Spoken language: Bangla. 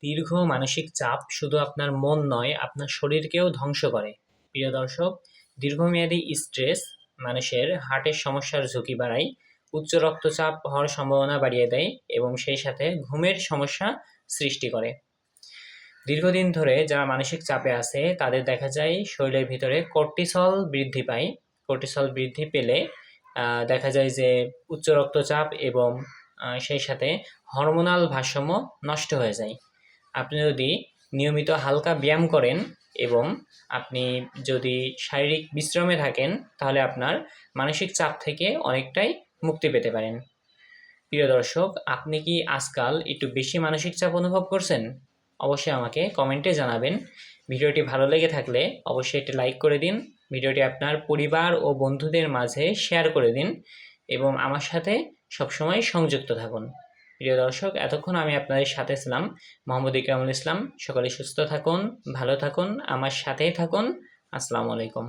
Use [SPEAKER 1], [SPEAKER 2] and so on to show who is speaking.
[SPEAKER 1] দীর্ঘ মানসিক চাপ শুধু আপনার মন নয়, আপনার শরীরকেও ধ্বংস করে। প্রিয় দর্শক, দীর্ঘমেয়াদী স্ট্রেস মানুষের হার্টের সমস্যার ঝুঁকি বাড়ায়, উচ্চ রক্তচাপ হওয়ার সম্ভাবনা বাড়িয়ে দেয় এবং সেই সাথে ঘুমের সমস্যা সৃষ্টি করে। দীর্ঘদিন ধরে যারা মানসিক চাপে আছে তাদের দেখা যায় শরীরের ভিতরে কর্টিসল বৃদ্ধি পায়। কর্টিসল বৃদ্ধি পেলে দেখা যায় যে উচ্চ রক্তচাপ এবং সেই সাথে হরমোনাল ভারসাম্য নষ্ট হয়ে যায়। আপনি যদি নিয়মিত হালকা ব্যায়াম করেন এবং আপনি যদি শারীরিক বিশ্রামে থাকেন তাহলে আপনার মানসিক চাপ থেকে অনেকটাই মুক্তি পেতে পারেন। প্রিয় দর্শক, আপনি কি আজকাল একটু বেশি মানসিক চাপ অনুভব করছেন? অবশ্যই আমাকে কমেন্টে জানাবেন। ভিডিওটি ভালো লেগে থাকলে অবশ্যই একটি লাইক করে দিন, ভিডিওটি আপনার পরিবার ও বন্ধুদের মাঝে শেয়ার করে দিন এবং আমার সাথে সবসময় সংযুক্ত থাকুন। প্রিয় দর্শক, এতক্ষণ আমি আপনাদের সাথে ছিলাম মোহাম্মদ ইকরামুল ইসলাম। সকলে সুস্থ থাকুন, ভালো থাকুন, আমার সাথেই থাকুন। আসসালামু আলাইকুম।